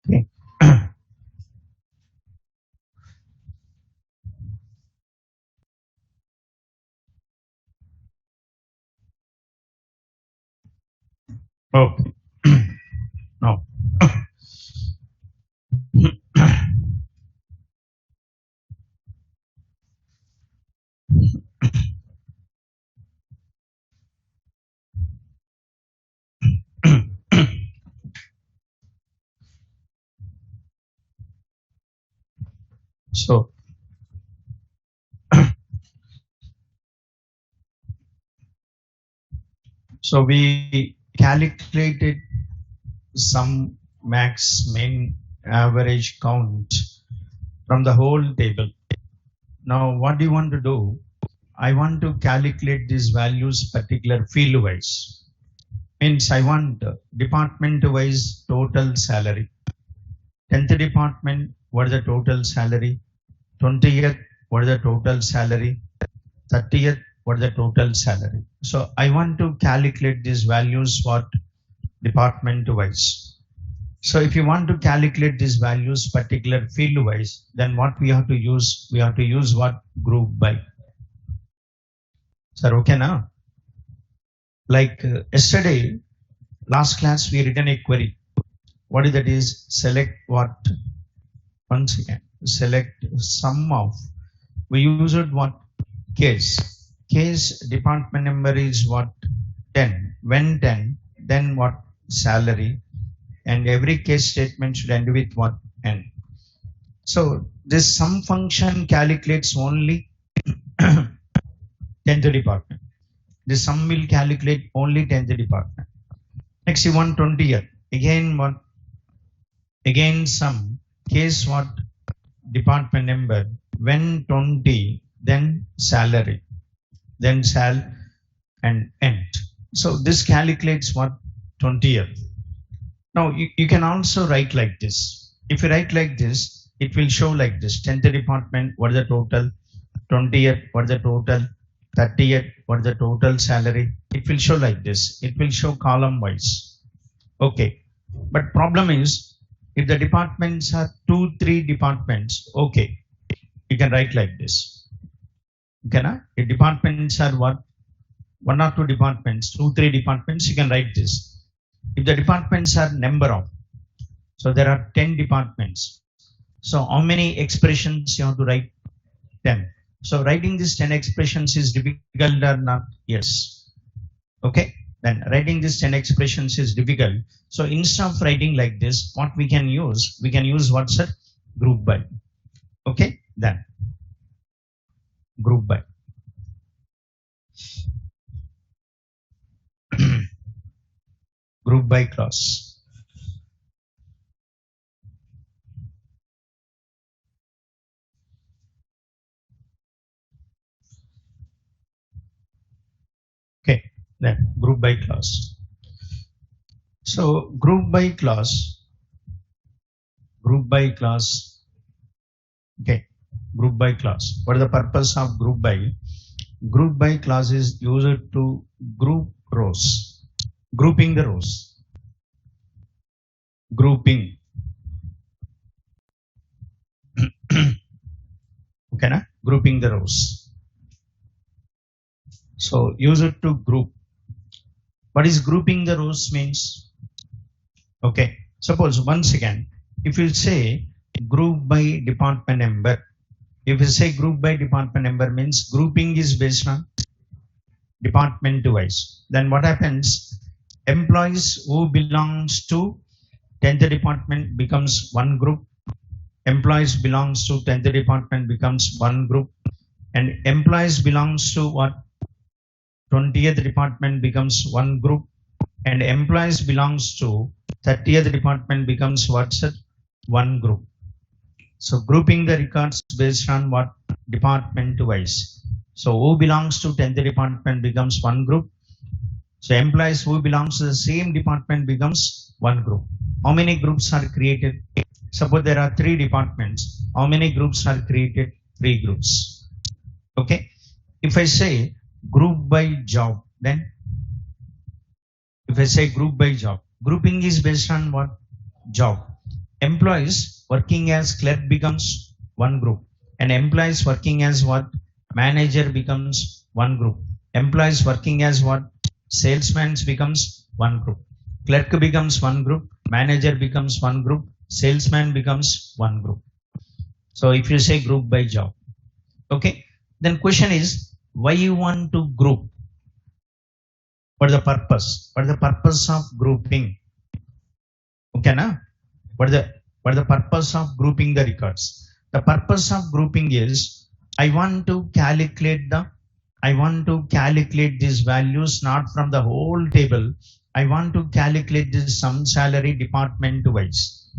Okay. Okay. No. So, so we calculated some max min average count from the whole table. Now, what do you want to do? I want to calculate these values particular field wise. Means I want department wise total salary. 10th department, what is the total salary? 20th, what is the total salary? 30th, what is the total salary? So I want to calculate these values what department wise. So if you want to calculate these values particular field wise, then what we have to use? We have to use what? Group by. Sir, okay now? Like yesterday, last class, we written a query. What is that is select what? Once again, select sum of. We used what? Case. Case department number is what? 10. When 10, then what? Salary. And every case statement should end with what? N. So this sum function calculates only 10th department. The sum will calculate only 10th department. Next you want 20th. Again what? Again sum. Case what? Department number. When 20, then salary. Then sal and end. So this calculates what? 20th. Now you can also write like this. If you write like this, it will show like this. 10th department, what is the total? 20th, what is the total? 30th, what is the total salary? It will show like this. It will show column wise. Okay. But problem is, if the departments are 2-3 departments, okay, you can write like this. Okay, na? If departments are what? 1 or 2 departments, 2-3 departments, you can write this. If the departments are number of, so there are 10 departments. So how many expressions you have to write? 10. So writing these 10 expressions is difficult or not? Yes. Okay. Then writing these 10 expressions is difficult. So instead of writing like this, what we can use what's a group by. Okay. Then group by. Group by clause. Okay, then group by clause. So group by clause. Okay, group by clause. What is the purpose of group by? Group by clause is used to group rows. Grouping the rows. Grouping. Okay, na? Grouping the rows. So use it to group. What is grouping the rows means? Okay, suppose once again, if you say group by department number, if you say group by department number means grouping is based on department wise. Then what happens? Employees who belongs to 10th department becomes one group. Employees belongs to 10th department becomes one group. And employees belongs to what? 20th department becomes one group. And employees belongs to 30th department becomes what's it? One group. So grouping the records based on what? Department wise. So who belongs to 10th department becomes one group. So employees who belongs to the same department becomes one group. How many groups are created? Suppose there are 3 departments. How many groups are created? 3 groups. Okay. If I say group by job, then if I say group by job, grouping is based on what? Job. Employees working as clerk becomes one group, and employees working as what? Manager becomes one group. Employees working as what? Salesman becomes one group. Clerk becomes one group, manager becomes one group, salesman becomes one group. So if you say group by job, okay, then question is why you want to group? What is the purpose? What is the purpose of grouping? Okay, na? What is the purpose of grouping the records? The purpose of grouping is I want to calculate these values not from the whole table. I want to calculate this sum salary department wise.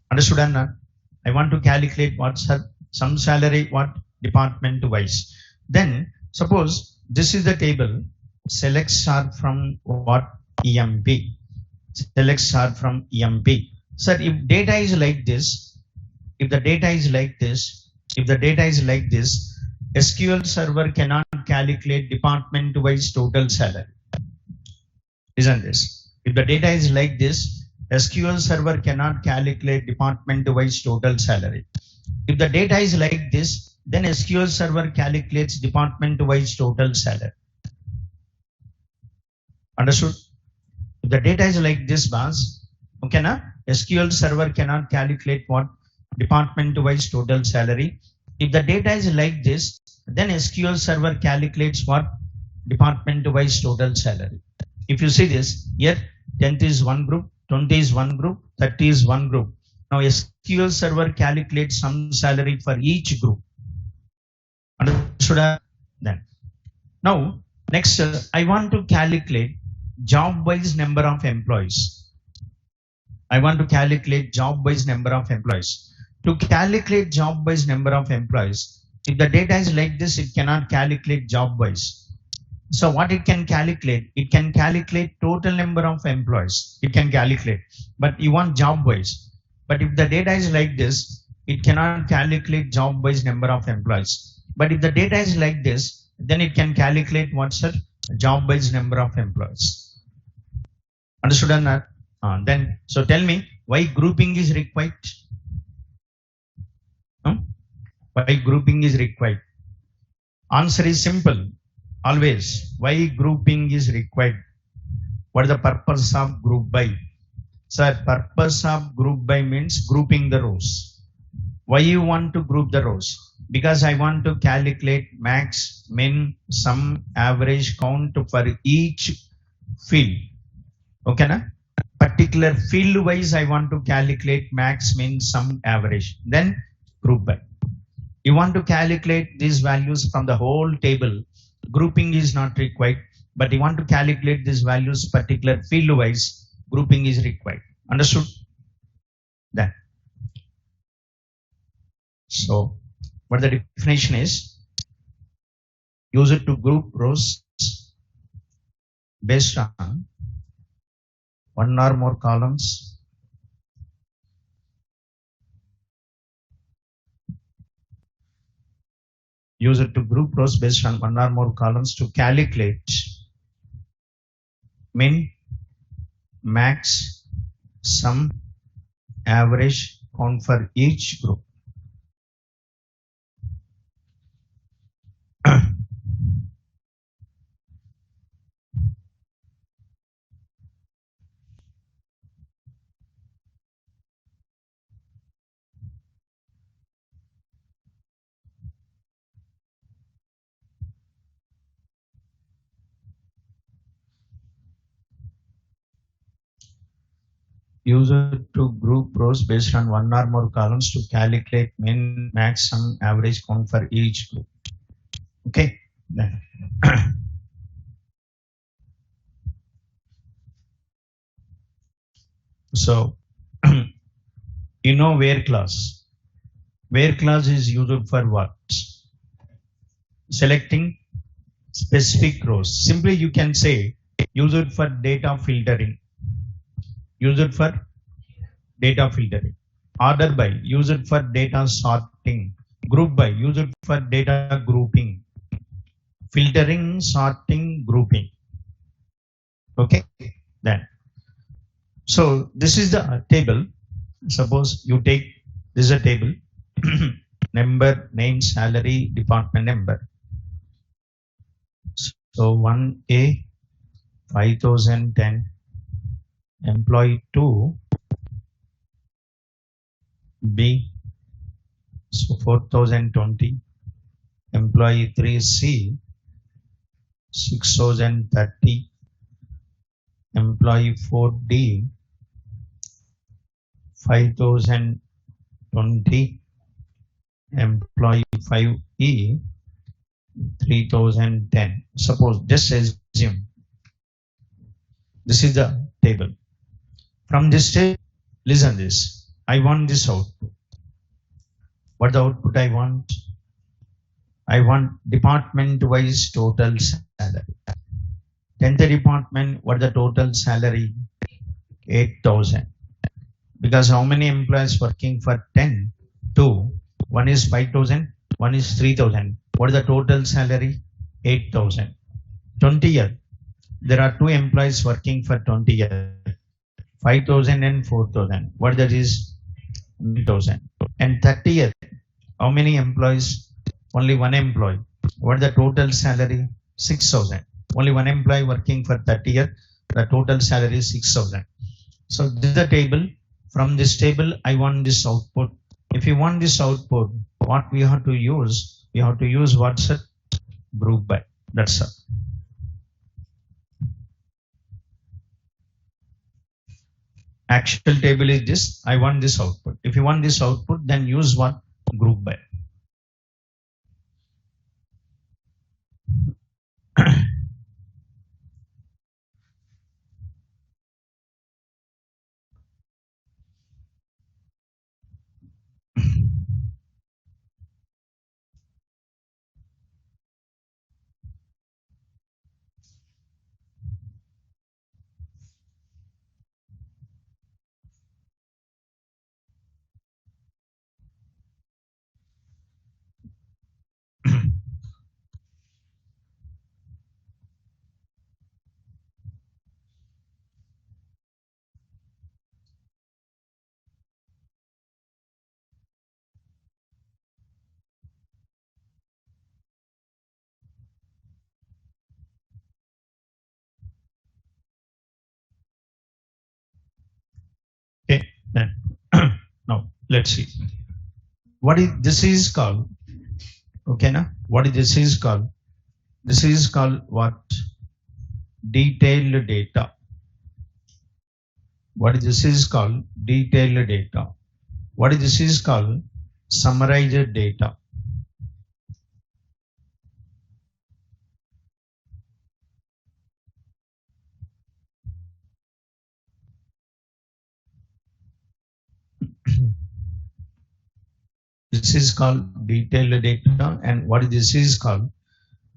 Understood, Anna? I want to calculate what's her sum salary, what department wise. Then suppose this is the table. Selects are from what? EMP. Selects are from EMP. Sir, if data is like this, if the data is like this, SQL server cannot calculate department wise total salary. Isn't this? If the data is like this, SQL server cannot calculate department wise total salary. If the data is like this, then SQL server calculates department wise total salary. Understood? If the data is like this, boss, okay, na? SQL server cannot calculate what? Department wise total salary. If the data is like this, then SQL server calculates what? Department wise total salary. If you see this, here 10th is one group, 20 is one group, 30 is one group. Now SQL server calculates some salary for each group. Understood? Then now next, I want to calculate job wise number of employees. I want to calculate job wise number of employees. To calculate job wise number of employees, if the data is like this, it cannot calculate job wise. So what it can calculate? It can calculate total number of employees. It can calculate, but you want job wise. But if the data is like this, it cannot calculate job wise number of employees. But if the data is like this, then it can calculate what's the job wise number of employees. Understood or not? Then, so tell me why grouping is required? Why grouping is required? Answer is simple. Always. Why grouping is required? What is the purpose of group by? Sir, purpose of group by means grouping the rows. Why you want to group the rows? Because I want to calculate max, min, sum, average, count for each field. Okay, na? Particular field wise, I want to calculate max, min, sum, average. Then group by. You want to calculate these values from the whole table. Grouping is not required, but you want to calculate these values particular field wise. Grouping is required. Understood? Then. So, what the definition is? Use it to group rows based on one or more columns. Use it to group rows based on one or more columns to calculate min, max, sum, average, count for each group. Use it to group rows based on one or more columns to calculate min, max, sum, average, count for each group. Okay. So, you know where clause. Where clause is used for what? Selecting specific rows. Simply you can say use it for data filtering. Use it for data filtering. Order by, use it for data sorting. Group by, use it for data grouping. Filtering, sorting, grouping. Okay, then. So this is the table. Suppose you take, this is a table. Number, name, salary, department number. So 1A, 5010, employee 2, B, so 4020, employee 3C, 6030, employee 4D, 5020, employee 5E, 3010. Suppose, just assume this is the table. From this table, listen this. I want this output. What the output I want? I want department wise total salary. 10th department, what the total salary? 8,000. Because how many employees working for 10? 2. One is 5,000, one is 3,000. What is the total salary? 8,000. 20 year. There are 2 employees working for 20 year. 5,000 and 4,000. What that is? 9,000. And 30 year. How many employees? Only 1 employee. What is the total salary? 6,000. Only 1 employee working for 30 year. The total salary is 6,000. So this is the table. From this table, I want this output. If you want this output, what we have to use? We have to use what's it? Group by. That's it. Actual table is this. I want this output. If you want this output, then use what? Group by. Okay, then now let's see. What is this is called? Okay, now what is this is called? This is called what? Detailed data. What is this is called? Detailed data. What is this is called? Summarized data. This is called detailed data, and what is this is called?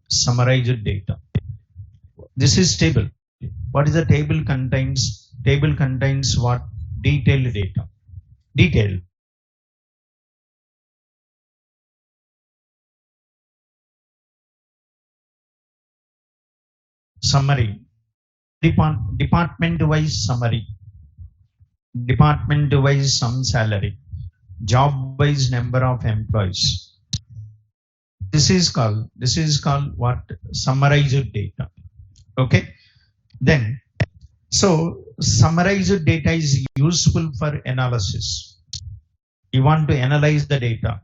Summarized data. This is table. What is the table contains? Table contains what? Detailed data. Detail. Summary. Department wise summary. Department wise sum salary. Job wise number of employees. This is called what? Summarized data. Okay, then so summarized data is useful for analysis. You want to analyze the data.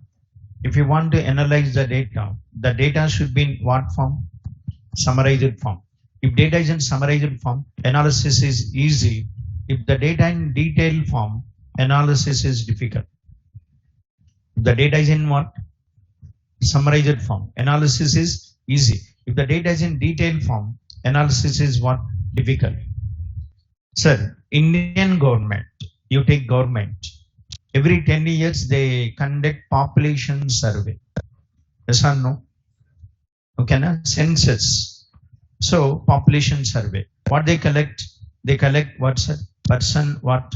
If you want to analyze the data should be in what form? Summarized form. If data is in summarized form, analysis is easy. If the data in detailed form, analysis is difficult. The data is in what? Summarized form. Analysis is easy. If the data is in detailed form, analysis is what? Difficult. Sir, Indian government, you take government. Every 10 years they conduct population survey. Yes or no? Okay, na? Census. So population survey. What they collect? They collect what's a person what?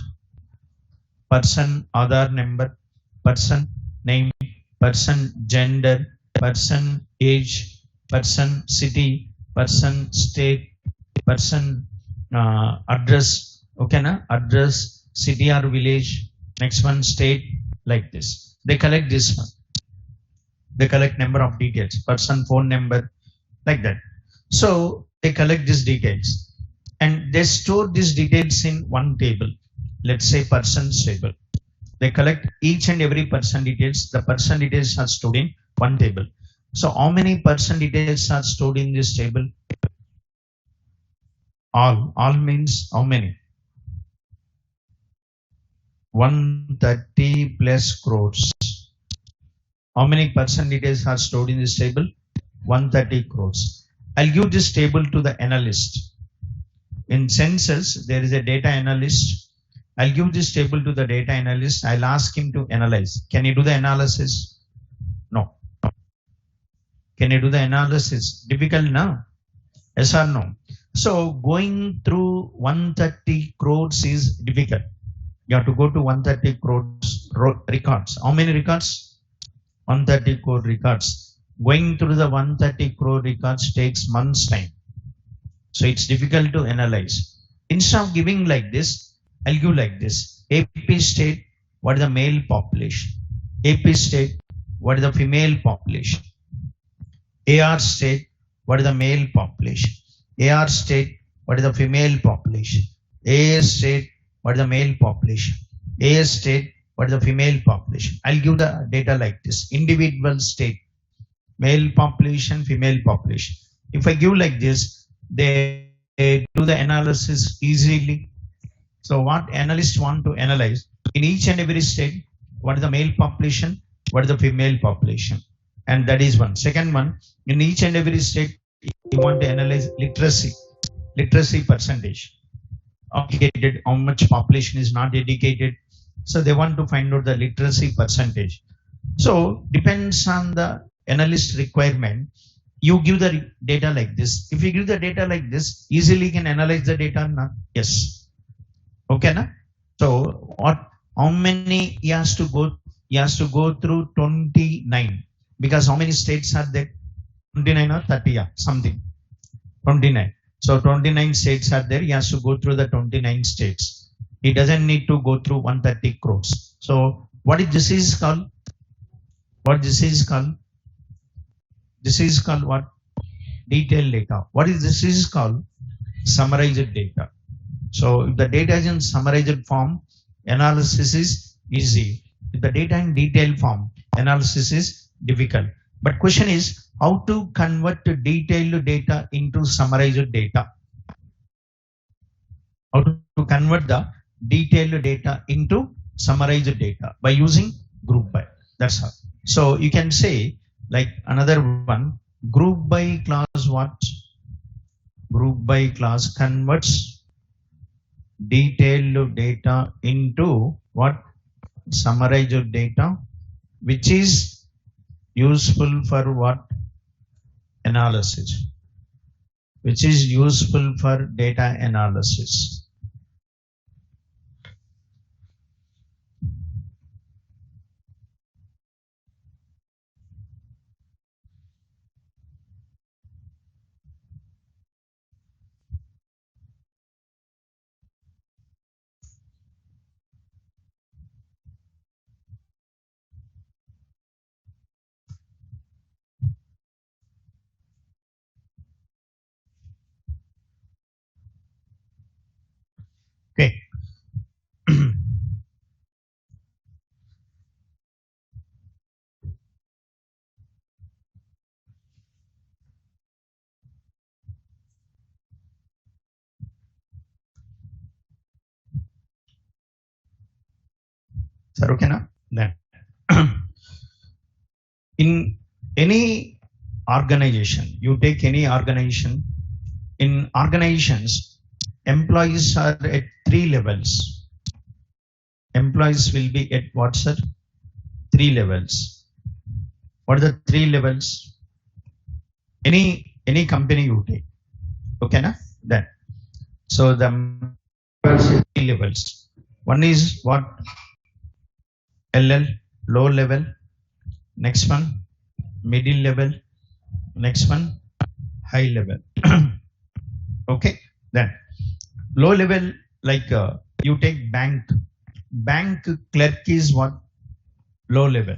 person Aadhaar number, person name, person gender, person age, person city, person state, person address, okay na? Address, city or village, next one state, like this. They collect this one. They collect number of details, person phone number, like that. So they collect these details and they store these details in one table. Let's say persons table. They collect each and every person details. The person details are stored in one table. So how many person details are stored in this table? All. All means how many? 130 plus crores. How many person details are stored in this table? 130 crores. I'll give this table to the analyst. In census, there is a data analyst. I'll give this table to the data analyst. I'll ask him to analyze. Can you do the analysis? No. Can you do the analysis? Difficult now? Yes or no? So going through 130 crores is difficult. You have to go to 130 crores records. How many records? 130 crore records. Going through the 130 crore records takes months time. So it's difficult to analyze. Instead of giving like this, I'll give like this. AP state, what is the male population? AP state, what is the female population? AR state, what is the male population? AR state, what is the female population? AS state, what is the male population? AS state, what is the female population? I'll give the data like this. Individual state, male population, female population. If I give like this, they do the analysis easily. So what analysts want to analyze, in each and every state, what is the male population, what is the female population? And that is one. Second one, in each and every state, you want to analyze literacy percentage. Educated, how much population is not educated. So they want to find out the literacy percentage. So depends on the analyst requirement. You give the data like this. If you give the data like this, easily you can analyze the data or not? Yes. Okay, na? So how many he has to go? He has to go through 29. Because how many states are there? 29 or 30, yeah, something. 29. So 29 states are there. He has to go through the 29 states. He doesn't need to go through 130 crores. So what is this is called? What this is called? This is called what? Detailed data. What is this is called? Summarized data. So if the data is in summarized form, analysis is easy. If the data in detailed form, analysis is difficult. But question is how to convert detailed data into summarized data. How to convert the detailed data into summarized data by using group by. That's how. So you can say like another one, group by class what? Group by class converts detailed data into what? Summarized data, which is useful for what? Analysis. Which is useful for data analysis. Okay. Sir, okay na? Then in any organization, you take any organization, in organizations, employees are at 3 levels. Employees will be at what, sir? 3 levels. What are the 3 levels? Any company you take. Okay, na? Then. So the 3 levels. One is what? LL, low level. Next one, middle level. Next one, high level. Okay, then low level, like you take bank clerk is what? Low level.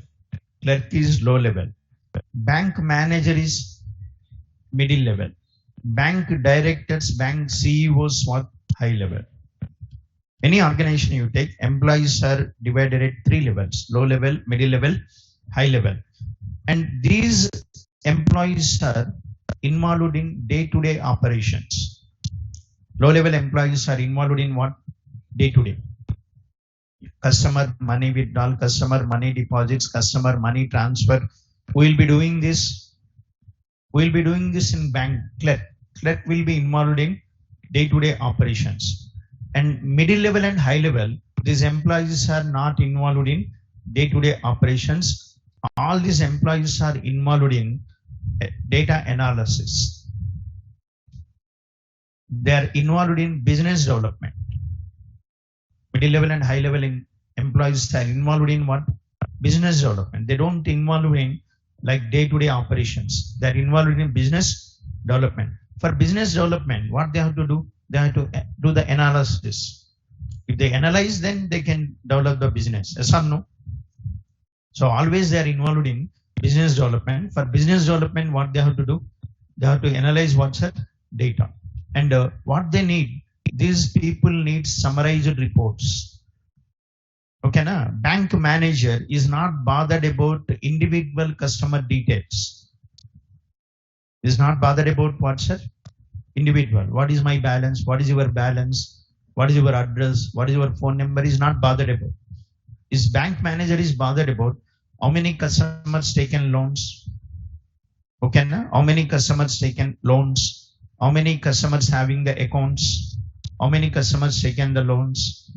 Clerk is low level. Bank manager is middle level. Bank directors, bank CEOs what? High level. Any organization you take, employees are divided at three levels: low level, middle level, high level. And these employees are involved in day-to-day operations. Low level employees are involved in what? Day-to-day. Customer money withdrawal, customer money deposits, customer money transfer. We will be doing this. We will be doing this in bank. Clerk will be involved in day-to-day operations. And middle level and high level, these employees are not involved in day-to-day operations. All these employees are involved in data analysis. They are involved in business development. Middle level and high level employees are involved in what? Business development. They don't involve in like day-to-day operations. They are involved in business development. For business development, what they have to do? They have to do the analysis. If they analyze, then they can develop the business. Yes or no? So always they are involved in business development. For business development, what they have to do? They have to analyze what's the data. And what they need, these people need summarized reports. Okay, na? Bank manager is not bothered about individual customer details. Is not bothered about what, sir? Individual. What is my balance? What is your balance? What is your address? What is your phone number? Is not bothered about. Is bank manager is bothered about how many customers taken loans? Okay, na? How many customers taken loans? How many customers having the accounts? How many customers taken the loans?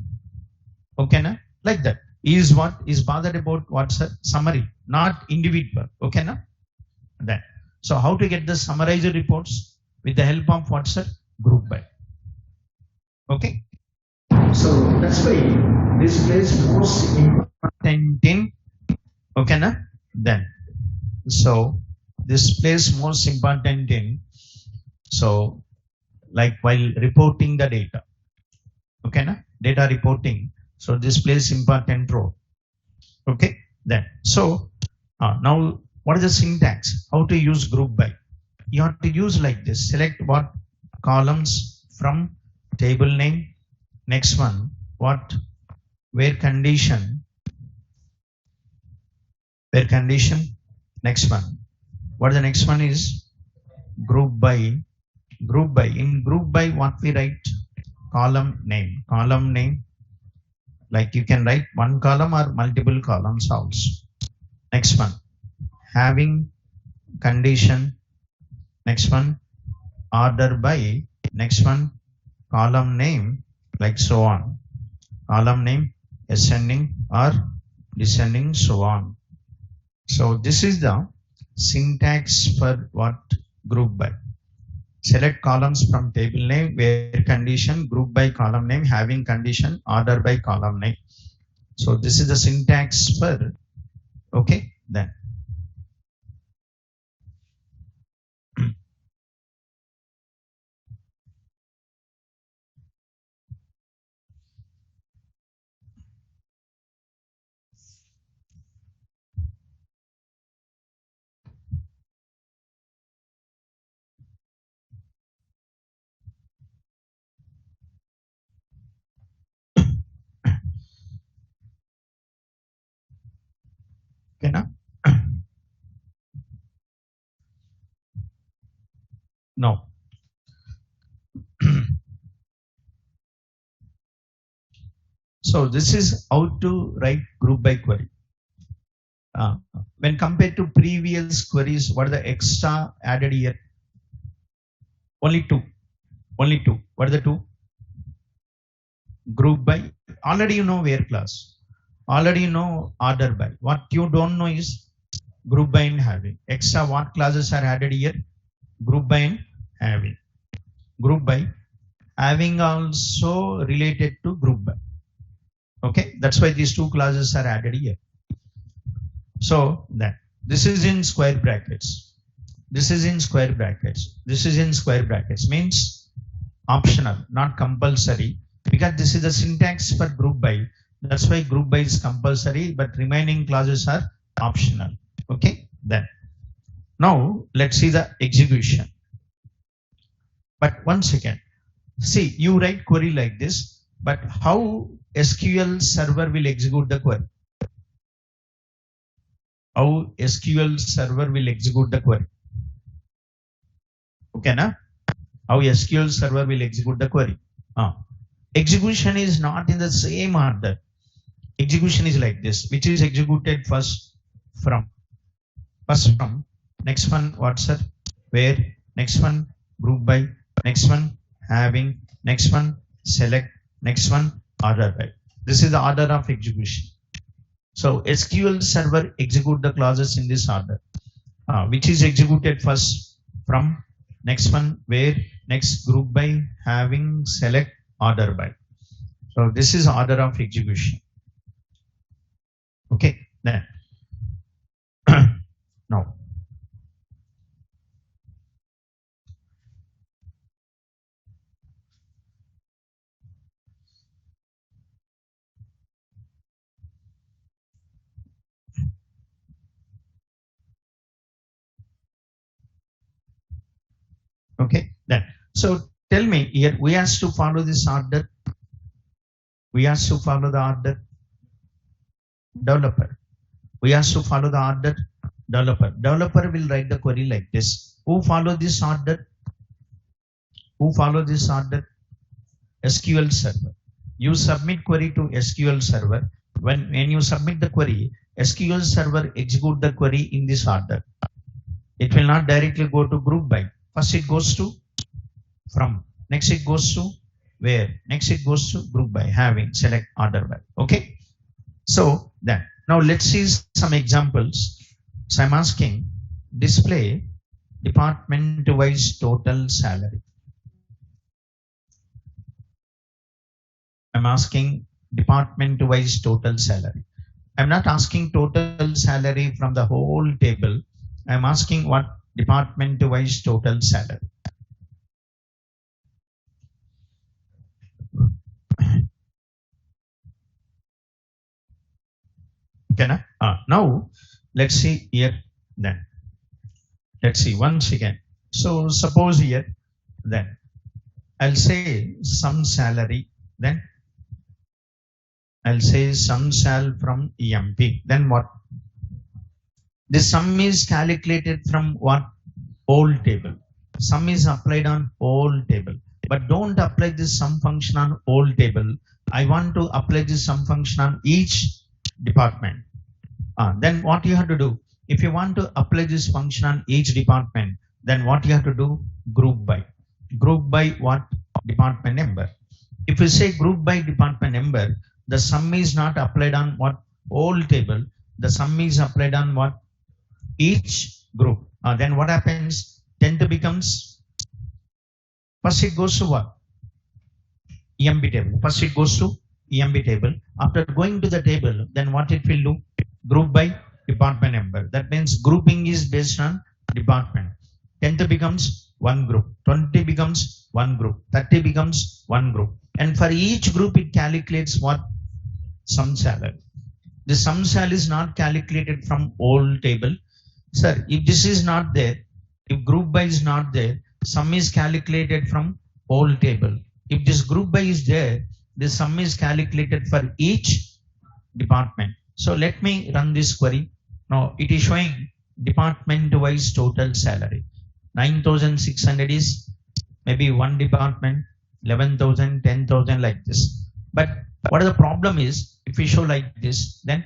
Okay, na? Like that. Is what is bothered about what's a summary, not individual. Okay, na? That. So how to get the summarized reports? With the help of what's a group by. Okay. So that's why this plays most important in. Okay, na? Then. So this plays most important in. So like while reporting the data. Okay, na? Data reporting. So this plays important role. Okay, then. So now what is the syntax? How to use group by? You have to use like this. Select what? Columns from table name. Next one, what? Where condition. Where condition. Next one. What the next one is? Group by. Group by. In group by, what we write? Column name. Column name. Like you can write one column or multiple columns also. Next one. Having condition. Next one. Order by. Next one. Column name. Like so on. Column name ascending or descending, so on. So this is the syntax for what? Group by. Select columns from table name, where condition, group by column name, having condition, order by column name. So this is the syntax for. Okay, then. Okay, na? No. So this is how to write group by query. When compared to previous queries, what are the extra added here? Only two. Only two. What are the two? Group by. Already you know where class. Already you know order by. What you don't know is group by and having. Extra what classes are added here? Group by and having. Group by. Having also related to group by. Okay, that's why these two clauses are added here. So that this is in square brackets. This is in square brackets. This is in square brackets means optional, not compulsory, because this is the syntax for group by. That's why group by is compulsory, but remaining clauses are optional. Okay, then now let's see the execution. But one second. See, you write query like this, but how SQL server will execute the query? How SQL server will execute the query? Okay, na? How SQL server will execute the query? Execution is not in the same order. Execution is like this, which is executed first from, next one what's that, where, next one group by, next one having, next one select, next one order by. This is the order of execution. So SQL server execute the clauses in this order, which is executed first from, next one where, next group by, having, select, order by. So this is order of execution. Okay, then now okay, then so tell me here, we have to follow this order. We have to follow the order. Developer. We have to follow the order. Developer. Developer will write the query like this. Who follow this order? Who follow this order? SQL server. You submit query to SQL server. When you submit the query, SQL server execute the query in this order. It will not directly go to group by. First it goes to from. Next it goes to where. Next it goes to group by, having, select, order by. Okay. So then now let's see some examples. So I'm asking display department wise total salary. I'm asking department wise total salary. I'm not asking total salary from the whole table. I'm asking what department wise total salary. Okay, now let's see here then. Let's see once again. So suppose here then I'll say some salary, then I'll say some sal from EMP. Then what? The sum is calculated from what? Old table. Sum is applied on old table. But don't apply this sum function on old table. I want to apply this sum function on each department. Then what you have to do? If you want to apply this function on each department, then what you have to do? Group by. Group by what? Department number. If you say group by department number, the sum is not applied on what? Old table. The sum is applied on what? Each group. Then what happens? 10th becomes, first it goes to what? EMB table. First it goes to EMB table. After going to the table, then what it will do? Group by department number. That means grouping is based on department. 10th becomes one group. 20 becomes one group. 30 becomes one group. And for each group, it calculates what? Sum salary. The sum salary is not calculated from old table. Sir, if this is not there, if group by is not there, sum is calculated from old table. If this group by is there, the sum is calculated for each department. So let me run this query. Now it is showing department wise total salary. 9,600 is maybe one department, 11,000, 10,000 like this. But what the problem is, if we show like this, then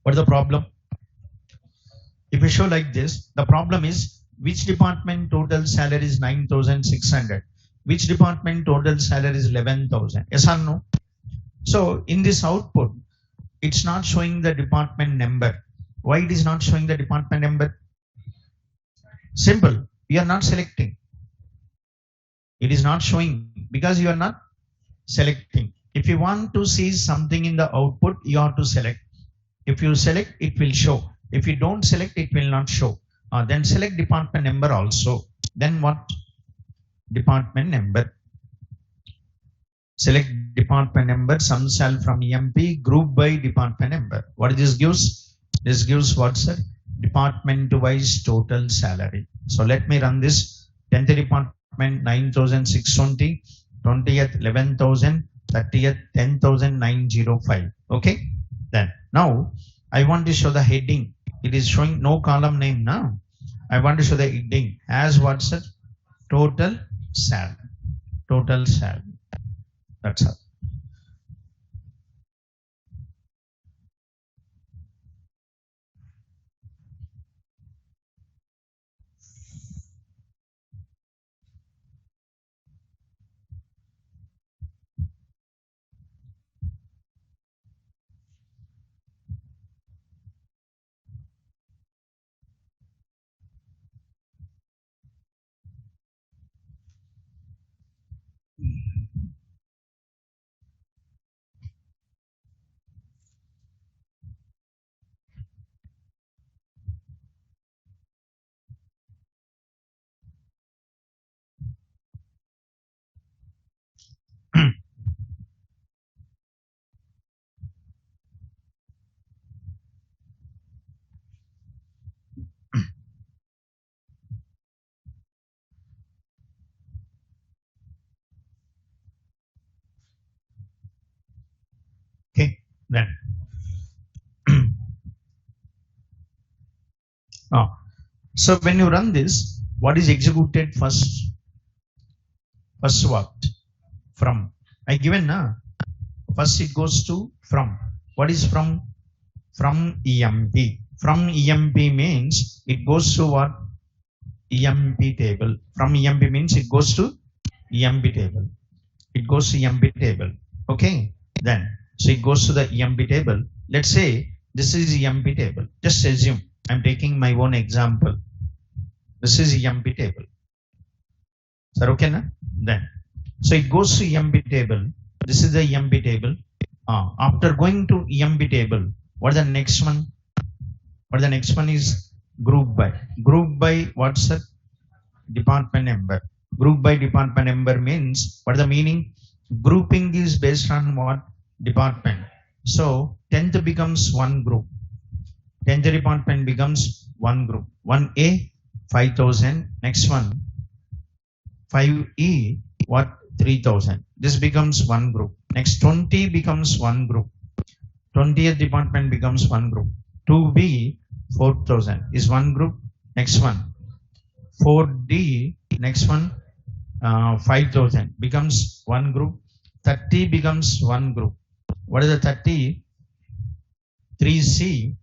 what is the problem? If we show like this, the problem is which department total salary is 9,600, which department total salary is 11,000. Yes or no? So in this output, it's not showing the department number. Why it is not showing the department number? Simple. You are not selecting. It is not showing because you are not selecting. If you want to see something in the output, you have to select. If you select, it will show. If you don't select, it will not show. Then select department number also. Then what? Department number. Select department number, sum cell from EMP, group by department number. What this gives? This gives what, sir? Department wise total salary. So let me run this. 10th department 9,620, 20th 11,000, 30th 10,905. Okay. Then now I want to show the heading. It is showing no column name now. I want to show the heading as what, sir? Total salary. Total salary. That's all. Okay. Then. Oh. So when you run this, what is executed first? First what? From. I given na. First it goes to from. What is from? From EMP. From EMP means it goes to what? EMP table. From EMP means it goes to EMP table. It goes to EMP table. Okay. Then so it goes to the EMP table. Let's say this is EMP table. Just assume I'm taking my own example. This is EMP table. Sir, okay na? Then so it goes to EMP table. This is the EMP table. After going to EMP table, what the next one? What the next one is group by. Group by what's the department number? Group by department number means what the meaning? Grouping is based on what? Department. So 10th becomes one group. 10th department becomes one group. 1A 5,000. Next one 5E what? 3,000. This becomes one group. Next 20 becomes one group. 20th department becomes one group. 2B 4,000 is one group. Next one 4D. Next one 5,000 becomes one group. 30 becomes one group. What is the 30? 3C.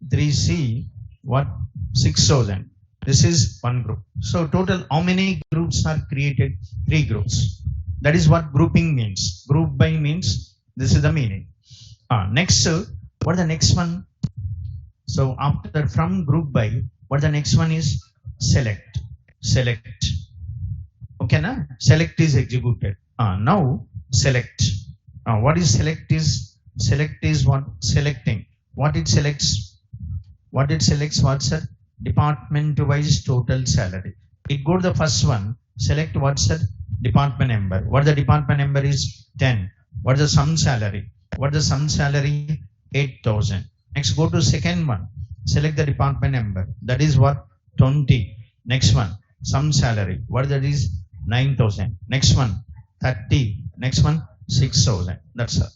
3C what? 6,000. This is one group. So total how many groups are created? 3 groups. That is what grouping means. Group by means this is the meaning. Next, what the next one? So after from group by, what the next one is? Select. Select. Okay na? Select is executed. Now select. What is select is? Select is what? Selecting. What it selects? What it selects? What's that? Department wise total salary. It go to the first one. Select what's that? Department number. What the department number is? 10. What is the sum salary? What is the sum salary? 8,000. Next go to second one. Select the department number. That is what? 20. Next one. Sum salary. What that is? 9,000. Next one. 30. Next one. 6,000. That's all.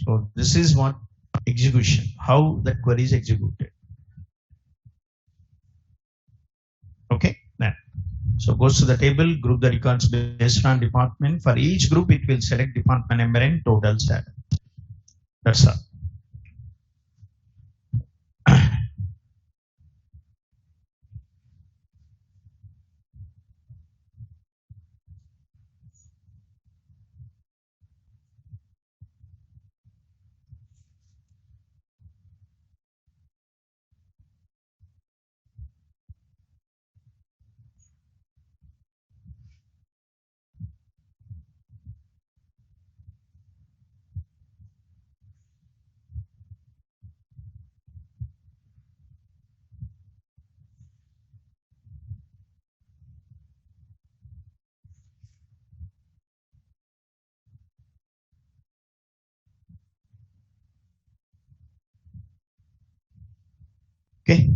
So this is what execution, how that query is executed. Okay. Then so goes to the table, group the records based on department. For each group, it will select department number and total salary. That's all. Okay.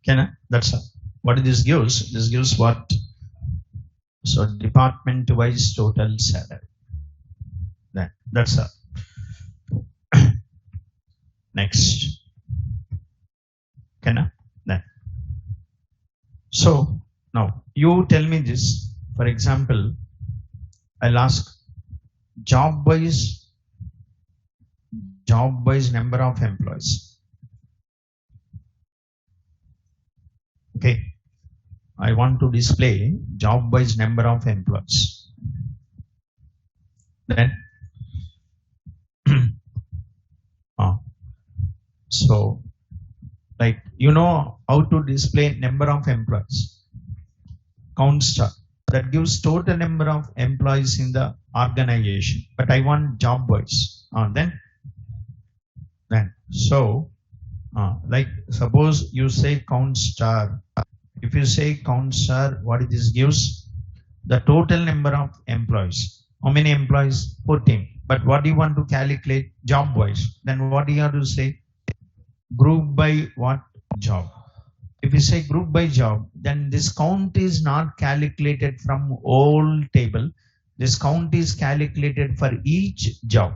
Can I? That's what this gives. This gives what? So department wise total salary. That's next. Can I? Then. So now you tell me this. For example, I'll ask job wise number of employees. Okay. I want to display job wise number of employees. Then so like you know how to display number of employees. Count star that gives total number of employees in the organization. But I want job wise. Then so like suppose you say count star. If you say count star, what this gives? The total number of employees. How many employees? 14. But what do you want to calculate job wise? Then what do you have to say? Group by what? Job. If you say group by job, then this count is not calculated from all table. This count is calculated for each job.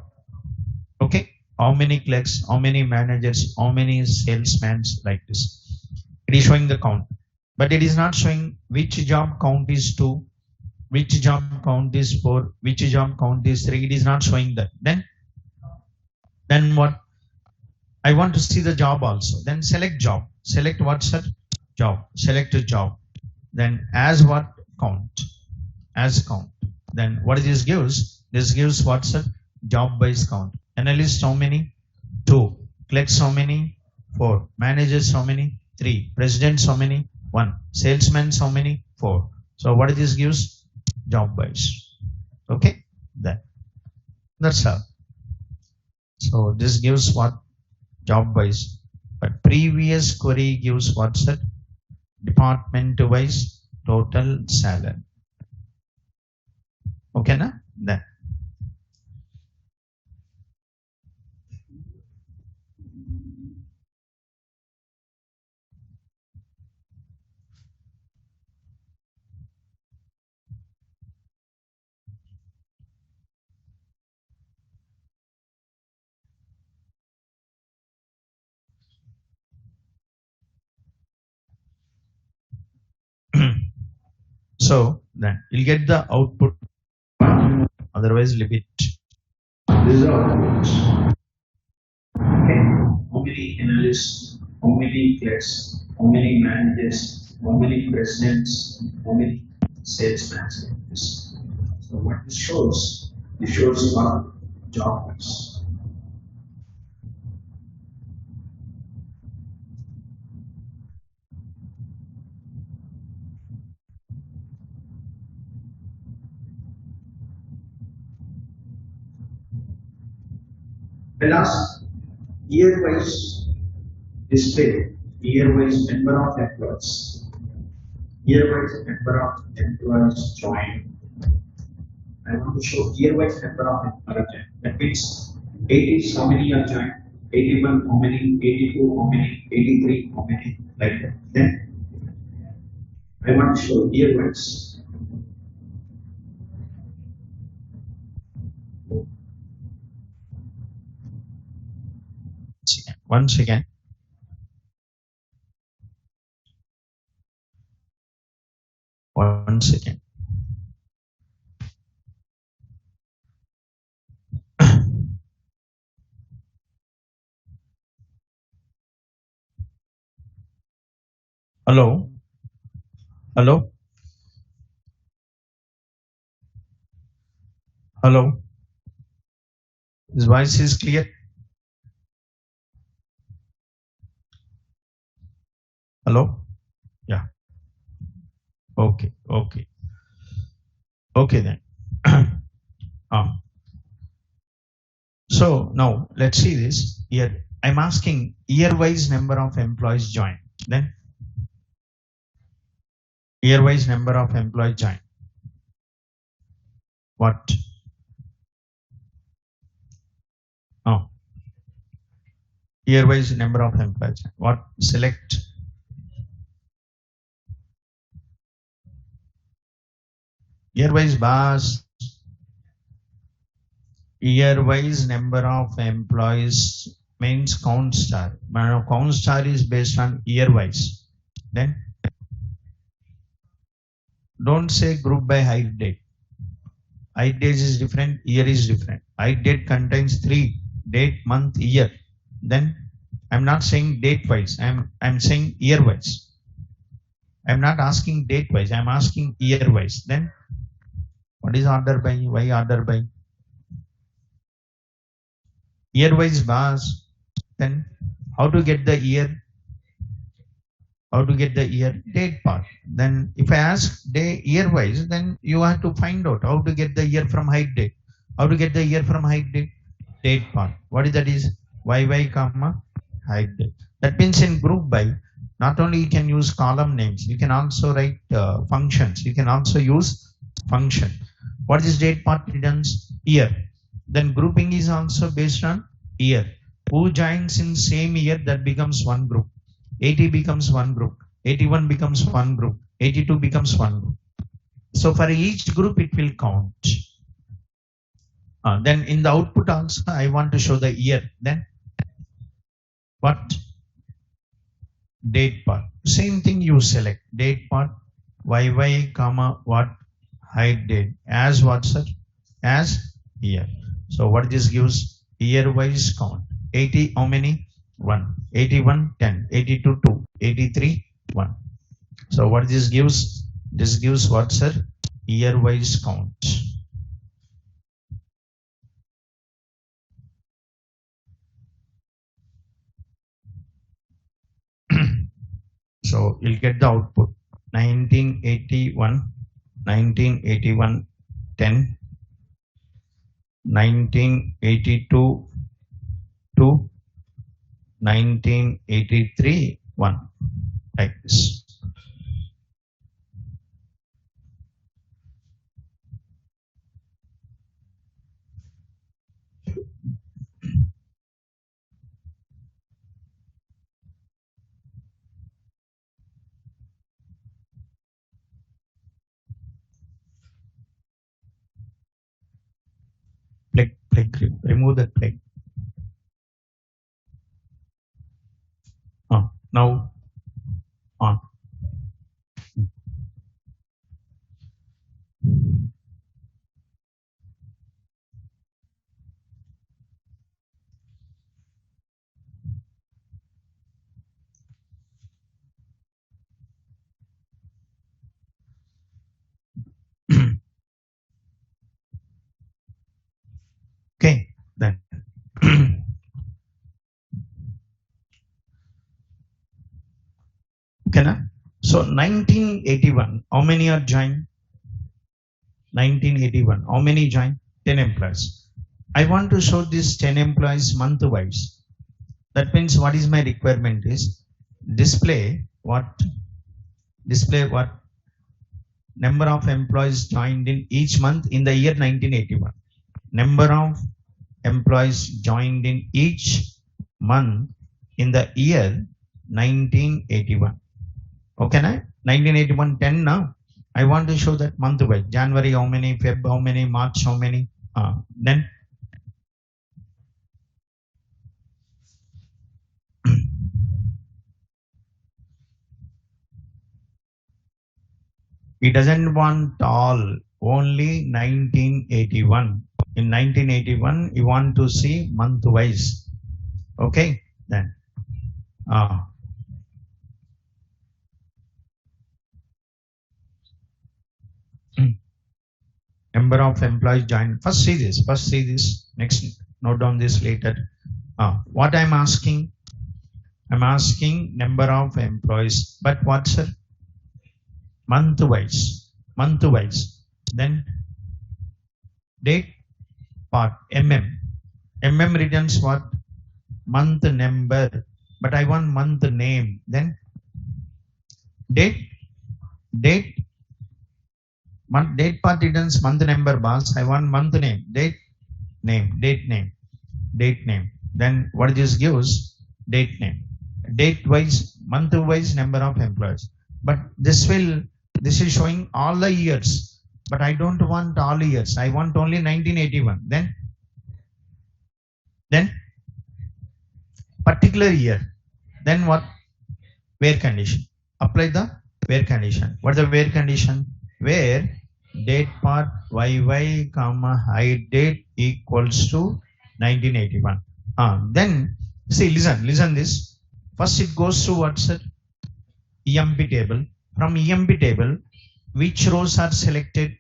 Okay. How many clerks, how many managers, how many salesmen, like this. It is showing the count. But it is not showing which job count is 2, which job count is 4, which job count is 3. It is not showing that. Then what? I want to see the job also. Then select job. Select what's that? Job. Select a job. Then as what? Count. As count. Then what this gives? This gives what's that? Job wise count. Analyst how many? 2. Clerks how many? 4. Managers how many? 3. Presidents how many? 1. Salesmen how many? 4. So what this gives? Job wise. Okay. That's how. So this gives what? Job wise. But previous query gives what's that? Department wise total salary. Okay na? Then. So then you'll get the output. Otherwise leave it. This is the output. Okay. How many analysts, how many clerks, how many managers, how many presidents, how many salesmen like this. So what this shows? It shows what job is. Plus year-wise display, year-wise number of employees. Year-wise number of employees joined. I want to show year-wise number of employees joined. That means 80 how many are joined, 81 how many, 82 how many, 83 how many, like that. Then I want to show year-wise. Once again. Once again. Hello? Hello? Hello? His voice is clear? Hello? Yeah. Okay. Okay. Okay then. So now let's see this. Here I'm asking year-wise number of employees join. Then year-wise number of employees join. What? Oh. Year-wise number of employees. What? Select. Year-wise bars. Year-wise number of employees means count star. Now count star is based on year-wise. Then don't say group by height date. Height days is different, year is different. Height date contains 3: date, month, year. Then I'm not saying date wise, I'm saying year wise. I'm not asking date wise, I'm asking year wise. Then what is order by? Why order by? Year wise bars. Then how to get the year? How to get the year? Date part. Then if I ask day year wise, then you have to find out how to get the year from height date. How to get the year from height date? Date part. What is that is? YY comma height date. That means in group by, not only you can use column names, you can also write functions. You can also use function. What is date part? Returns year. Then grouping is also based on year. Who joins in same year, that becomes one group. 80 becomes one group. 81 becomes one group. 82 becomes one group. So for each group it will count. Then in the output also I want to show the year. Then what? Date part. Same thing you select. Date part YY comma what? Height date. As what, sir? As year. So what this gives? Year wise count. 80 how many? 1. 81 10. 82 2. 83 1. So what this gives? This gives what, sir? Year wise count. So you'll get the output. 1981 1981 10. 1982 2. 1983 1. Like this. Plague, remove that plague. Now on. Okay, then. Okay, so 1981, how many are joined? 1981, how many joined? 10 employees. I want to show this 10 employees month wise. That means what is my requirement is display what? Display what? Number of employees joined in each month in the year 1981. Number of employees joined in each month in the year 1981. Okay, na? 1981 10 now. I want to show that month wise. January how many, Feb how many, March how many. Then He doesn't want all, only 1981. In 1981, you want to see month wise. Okay, then. Uh, Number of employees joined. First see this. First see this. Next, note down this later. What I'm asking? I'm asking number of employees. But what's sir? Month wise. Month wise. Then date part MM returns what? Month number. But I want month name. Then date. Date. Month date part returns month number boss. I want month name. Date name. Date name. Date name. Then what this gives? Date name. Date wise, month wise number of employees. But this is showing all the years. But I don't want all years. I want only 1981. Then particular year. Then what? Where condition. Apply the where condition. What is the where condition? Where date part YY comma height date equals to 1981. Then see, listen this. First it goes to what's it? EMP table. From EMP table, which rows are selected?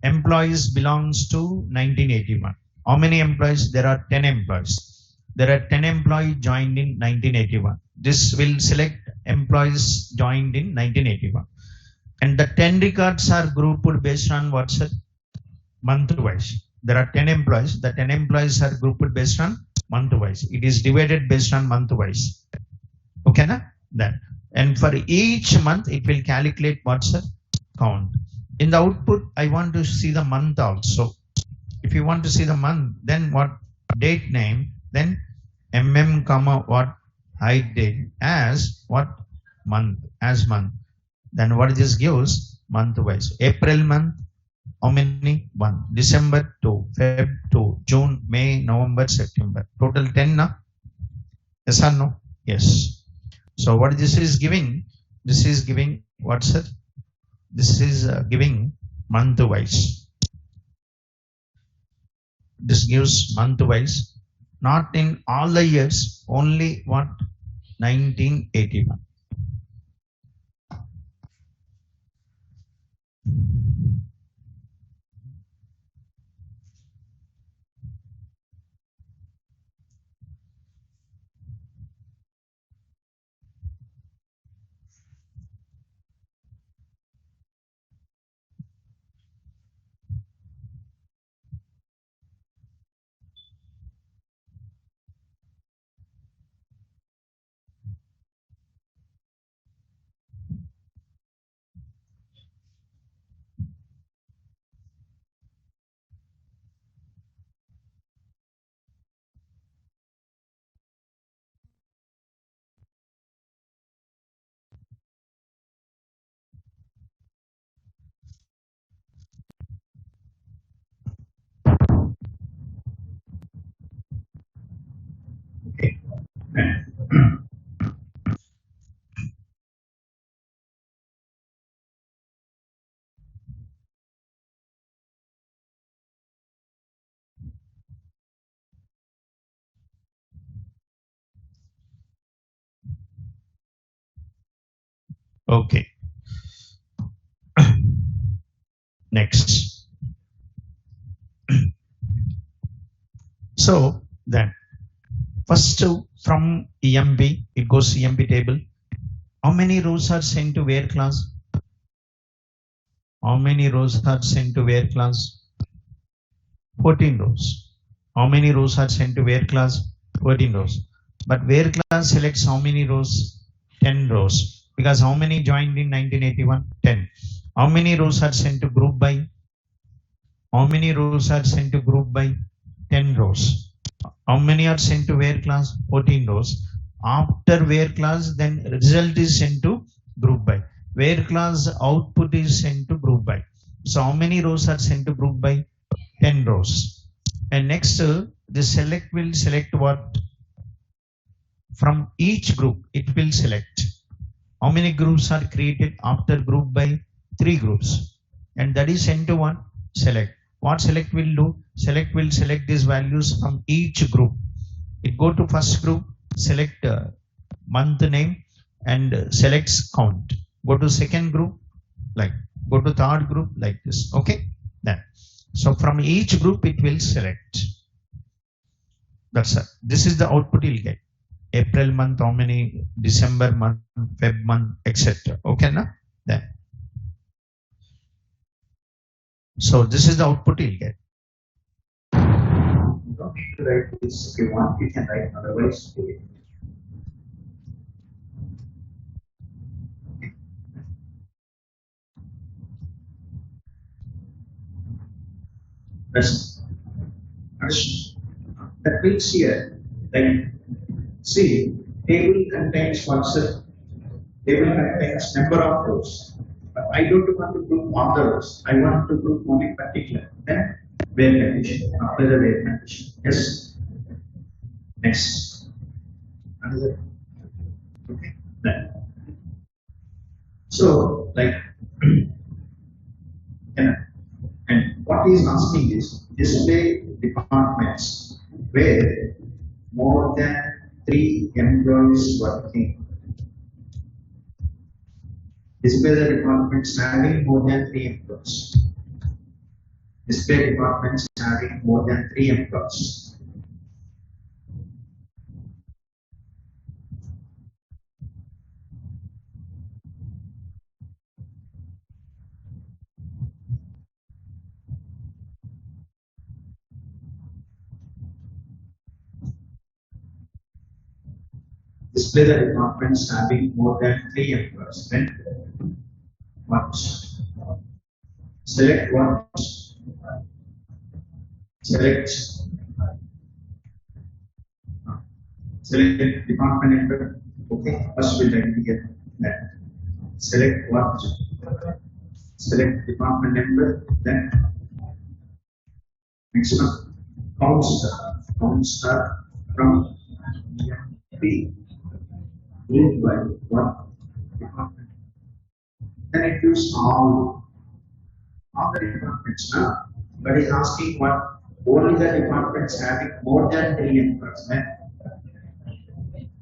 Employees belongs to 1981. How many employees? There are 10 employees. There are 10 employees joined in 1981. This will select employees joined in 1981. And the 10 records are grouped based on what's it? Month wise. There are 10 employees. The 10 employees are grouped based on month wise. It is divided based on month wise. Okay, na? Then. And for each month, it will calculate what's the count. In the output, I want to see the month also. If you want to see the month, then what? Date name, then comma what? Height date as what? Month, as month. Then what this gives? Month wise. April month, how many? 1. December 2. Feb 2. June, May, November, September. Total 10, na? Yes or no? Yes. So what this is giving? This is giving what's it? This is giving month wise. This gives month wise. Not in all the years. Only what? 1981. Okay. Okay. Next. So then first from EMP, it goes EMP table. How many rows are sent to where class? How many rows are sent to where class? 14 rows. How many rows are sent to where class? 14 rows. But where class selects how many rows? 10 rows. Because how many joined in 1981? 10. How many rows are sent to group by? How many rows are sent to group by? 10 rows. How many are sent to where class? 14 rows. After where class, then result is sent to group by. Where class output is sent to group by. So how many rows are sent to group by? 10 rows. And next, the select will select what? From each group, it will select. How many groups are created after group by? three groups, and that is sent to one select. What select will do? Select will select these values from each group. It go to first group, select month name and selects count. Go to second group, like go to third group like this. Okay, then so from each group it will select. That's it. This is the output you'll get. April month, how many, December month, Feb month, etc. Okay, na? Then so this is the output you'll get. You don't need to write this. If you want, you can write, otherwise do it. That means here, like, see, table contains what's the table contains number of rows. But I don't want to group all the rows. I want to group only particular. Then where condition, after the where condition. Yes. Next. Another. Okay. Then. So, like, and what is asking is display departments where more than 3 employees working. Display the departments having more than 3 employees. Display departments having more than 3 employees. Display the departments having more than 3 employees. Then what? Select what? Select department number. Okay, first we'll write here that. Select what? Select department number. Then next one, count star from P group by what department. Then it gives all the departments now, but it's asking what only the departments having more than 3 employees. Then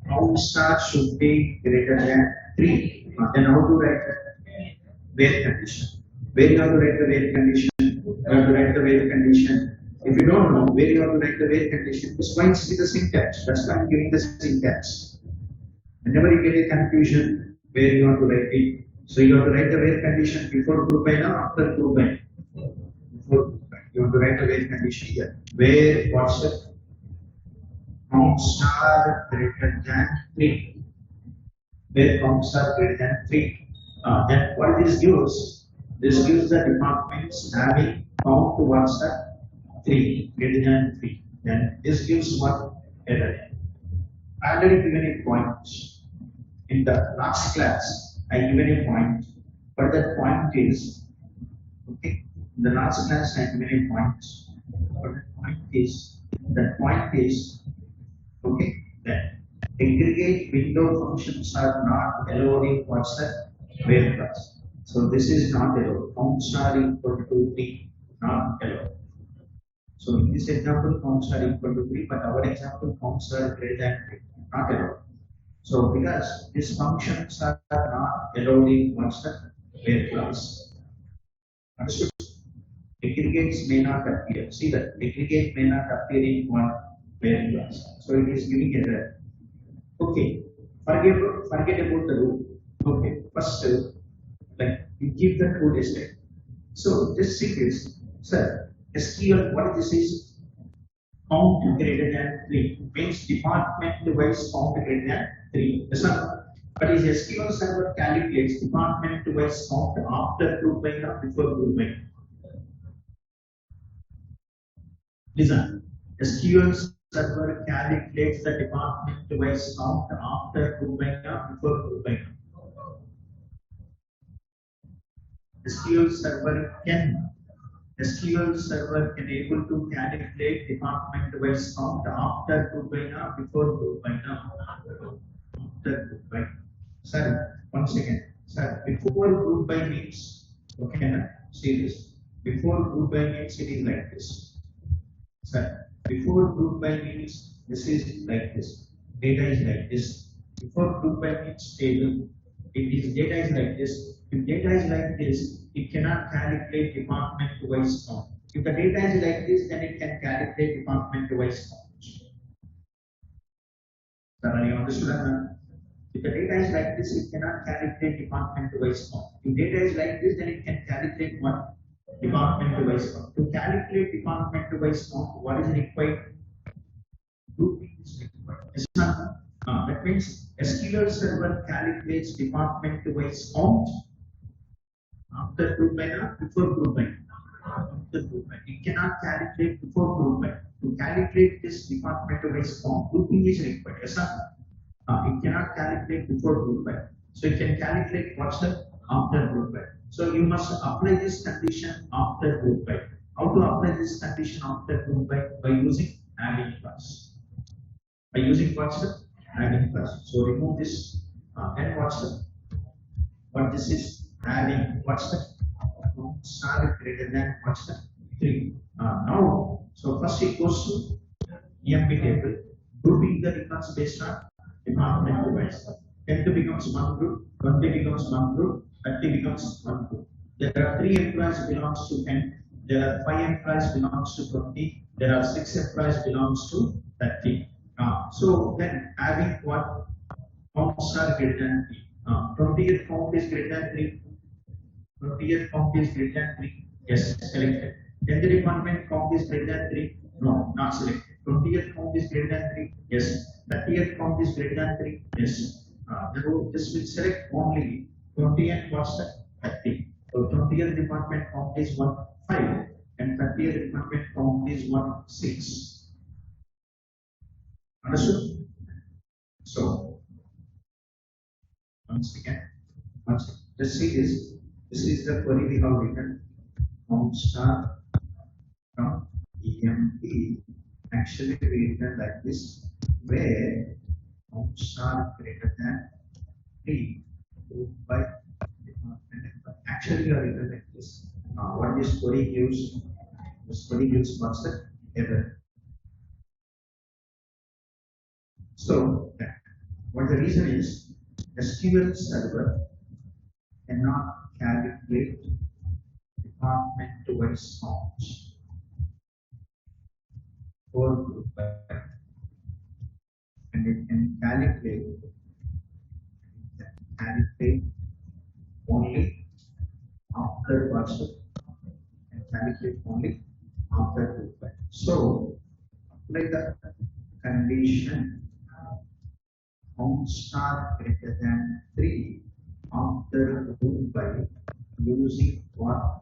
count star should be greater than 3. Then how to write where condition? Where you have to write the where condition? You have to write the where condition. If you don't know where you have to write the where condition, just find the syntax. That's why I'm giving the syntax. Whenever you get a confusion, where you want to write it, so you have to write the where condition before group by now, after group by. Before group by. You have to write the where condition here. Where what's it? Count star greater than 3. Where counts are greater than 3. Then what this gives? This gives the departments having count towards the 3, greater than 3. Then this gives what? Error. I already given a point. In the last class, I given a point, but that point is, okay, in the last class I given a point, but that point is, okay, that aggregate window functions are not allowed in what's the where class. So this is not allowed. Counts are equal to 3, not allowed. So in this example, counts are equal to 3, but our example, counts are greater than 3, not allowed. So because these functions are not allowed in what's the where class. Understood? Aggregates may not appear. See that aggregate may not appear in one where class. So it is giving error. Okay. Forget about the rule. Okay. First, like you give the code a step. So this thing is, sir, SQL, what this is? Count greater than 3 means department wise count greater than 3. Yes, sir. But is SQL server calculates department wise count after group by or before group by? Listen, SQL server calculates the department wise count after group by or before group by. SQL server can able to calculate department wise count after group by now, before group by now. After group by. Sir, once again, sir, before group by means Okay, now see this. Before group by means it is like this. Sir, before group by means this is like this. Data is like this. Before group by means table, it is data is like this. If data is like this, it cannot calculate department wise count. If the data is like this, then it can calculate department wise count. Sir, are you understood? If the data is like this, it cannot calculate department-wise count. If data is like this, then it can calculate what? Department-wise count. To calculate department-wise count, what is required? Grouping is required. Yes, sir? That means SQL Server calculates department-wise count after group by or before group by. After group by. It cannot calculate before group by. To calculate this department-wise count, grouping is required. Yes, sir? It cannot calculate before group by. So it can calculate what's the after group by. So you must apply this condition after group by. How to apply this condition after group by? By using adding class. By using what's the adding class. So remove this. Then what's the what this is adding? What's the star greater than what's the 3. Now, so first it goes to EMP table, grouping the records based on department device. 10 becomes one group, 20 becomes one group, 30 becomes one group. There are 3 employees belongs to 10, there are 5 employees belongs to 20, there are 6 employees belongs to 30. So then having what counts are greater than 3. 20th count is greater than 3. 20th count is greater than 3. Yes, selected. 10th department count is greater than 3. No, not selected. 20th count is greater than 3. Yes. 30th count is greater than 3. Yes. Therefore, this will select only 20 and what's that? 30. So 20th department count is 1, 5. And 30th department count is 1, 6. Understood? So, once again, just see this. This is the query we have written. Count star from EMP. Actually, we written like this, where counts are greater than 3 grouped by department. Actually, we are written like this. What this query gives? This query gives what's the error. So, what the reason is, SQL Server cannot calculate department-wise counts for group by, and it can calculate only after what's the and calculate only after group by. So, apply the condition counts are greater than 3 after group by using what?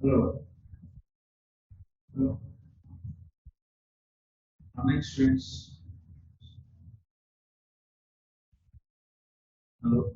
Hello. Hello. Next students. Hello.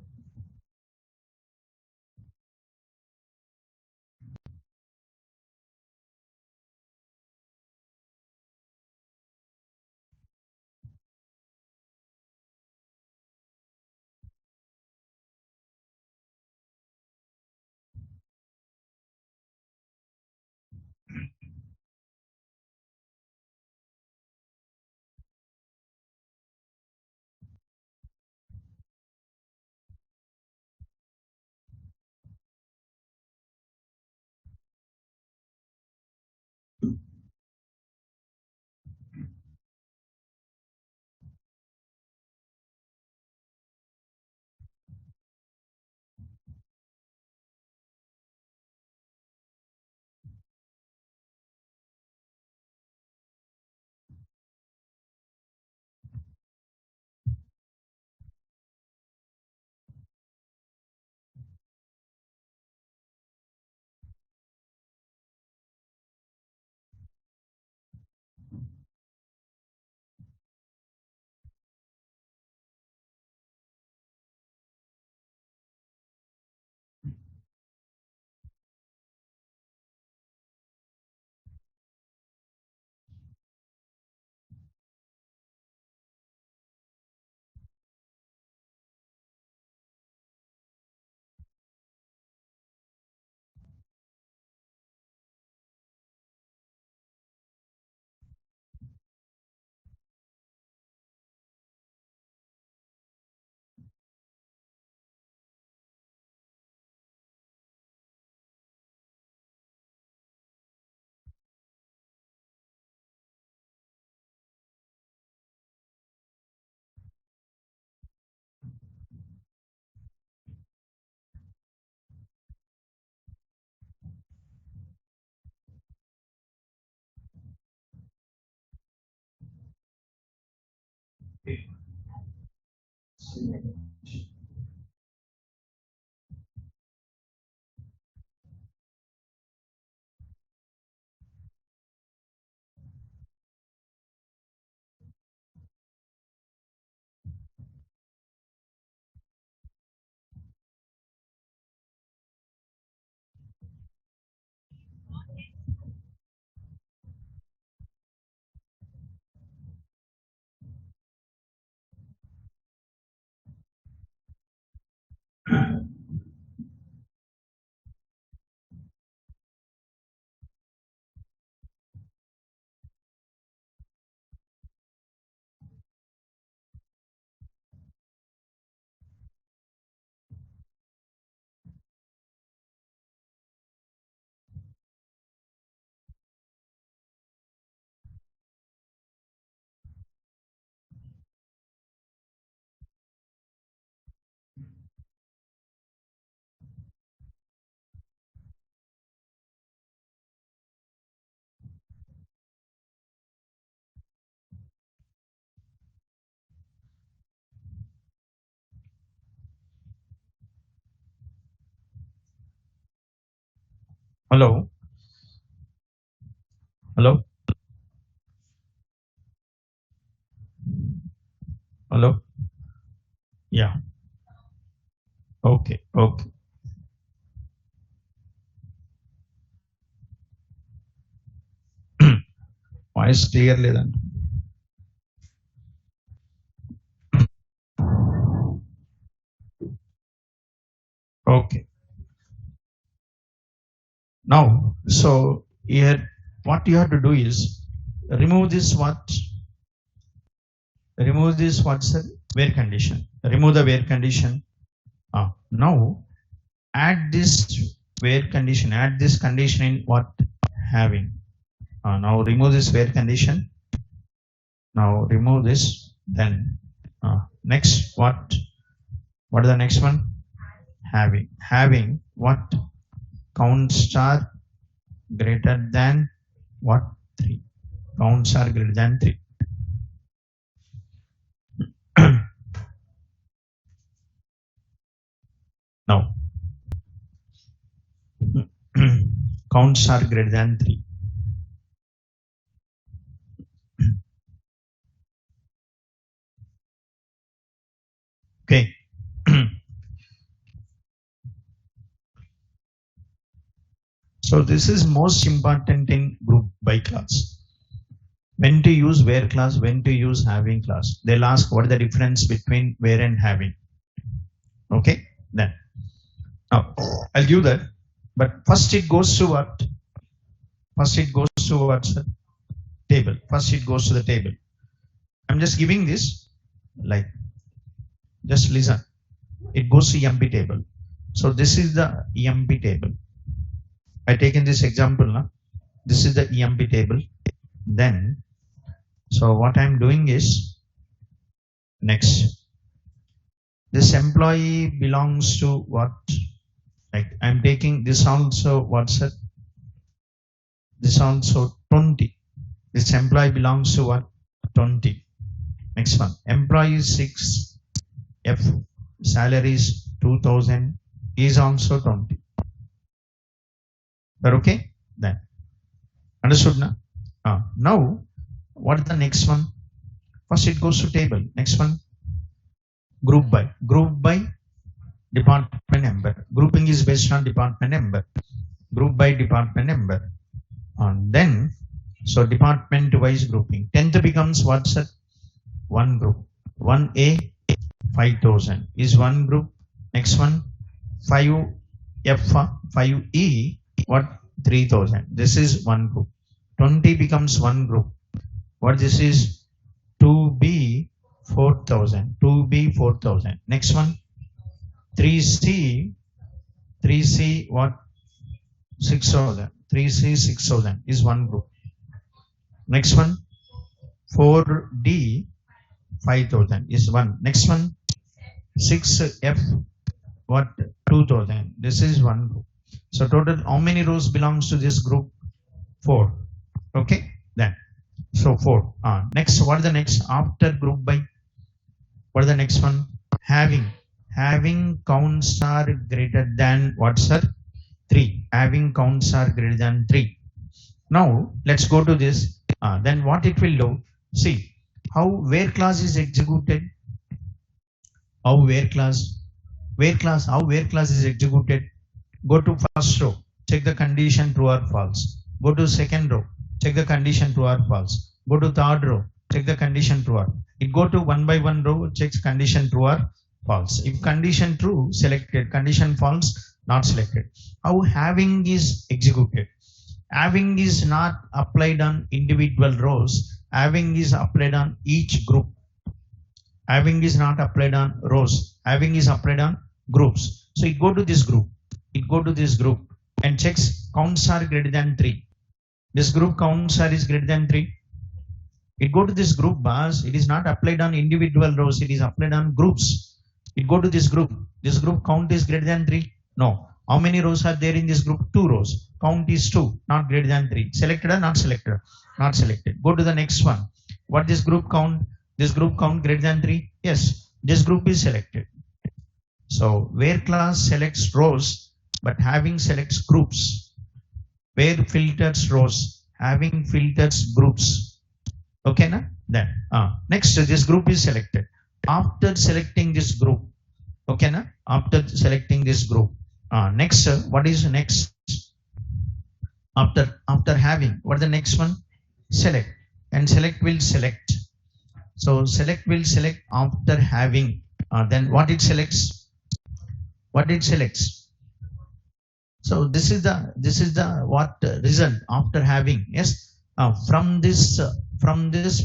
Hello. Hello. Hello. Yeah. Okay. Okay. Voice clear లేదండి. Okay. Now, so here, what you have to do is remove this what? Remove this what's the where condition? Remove the where condition. Now add this where condition. Add this condition in what having. Now remove this where condition. Now remove this. Then next what? What is the next one? Having. Having what? Count star greater than what? 3. Counts are greater than 3. Now counts are greater than 3. Okay. So this is most important in group by class. When to use where class, when to use having class. They'll ask what is the difference between where and having. Okay, then. Now, I'll give that. But first it goes to what? First it goes to what's the table. First it goes to the table. I'm just giving this, like, just listen. It goes to EMP table. So this is the EMP table. I taken this example now. This is the EMP table. Then, so what I'm doing is, next, this employee belongs to what? Like I'm taking this also, what's it? This also 20. This employee belongs to what? 20. Next one. Employee 6 F, salary is 2000, is also 20. But okay? Then. Understood now? Now, what is the next one? First it goes to table. Next one, group by. Group by department number. Grouping is based on department number. Group by department number. And then, so department wise grouping. 10th becomes what's that? One group. 1A, 5000 is one group. Next one, 5F, 5E, what? 3000. This is one group. 20 becomes one group. What this is? 2B, 4000. 2B, 4000. Next one, 3C, what? 6000. 3C, 6000 is one group. Next one, 4D, 5000 is one. Next one, 6F, what? 2000. This is one group. So total, how many rows belongs to this group? 4. Okay, then. So 4. Next, what is the next after group by? What is the next one? Having. Having counts are greater than what, sir? 3. Having counts are greater than 3. Now, let's go to this. Then what it will do? See, how where class is executed? How where class? How where class is executed? Go to first row, check the condition true or false. Go to second row, check the condition true or false. Go to third row, check the condition true or. It go to one by one row, checks condition true or false. If condition true, selected. Condition false, not selected. How having is executed? Having is not applied on individual rows. Having is applied on each group. Having is not applied on rows. Having is applied on groups. So it go to this group. It go to this group and checks counts are greater than 3. This group counts are is greater than 3. It go to this group bars. It is not applied on individual rows. It is applied on groups. It go to this group. This group count is greater than 3. No. How many rows are there in this group? 2 rows. Count is 2, not greater than 3. Selected or not selected? Not selected. Go to the next one. What this group count? This group count greater than 3? Yes. This group is selected. So where class selects rows, but having selects groups. Where filters rows, having filters groups. Okay, na? Then next this group is selected. After selecting this group, okay, na? After selecting this group, next what is next? After having, what is the next one? Select, and select will select. So select will select after having. Then what it selects? What it selects? So this is the what result after having. Yes. From this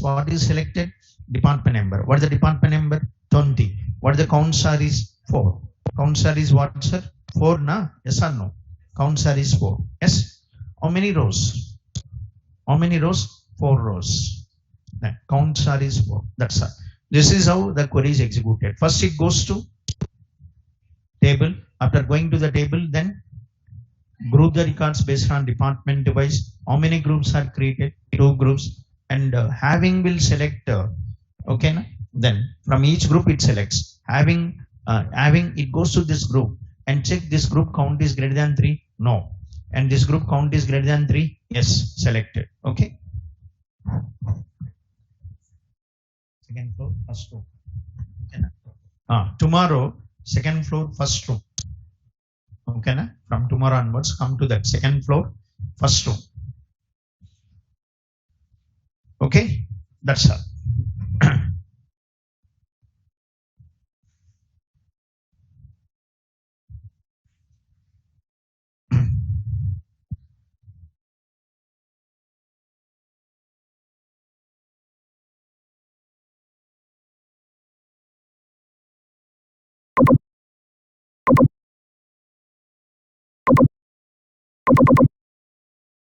what is selected? Department number. What is the department number? 20. What the counts are is 4. Counts are is what, sir? 4 na? Yes or no? Counts are is 4. Yes. How many rows? How many rows? 4 rows. Counts are is 4. That's all. This is how the query is executed. First it goes to table. After going to the table, then group the records based on department device. How many groups are created? 2 groups. And having will select. Okay, na? Then from each group it selects. Having it goes to this group and check this group count is greater than 3. No. and this group count is greater than 3, yes, selected. Okay, second floor first room. Okay na? Tomorrow second floor first room. Okay na? From tomorrow onwards come to that second floor first room. Okay, that's all.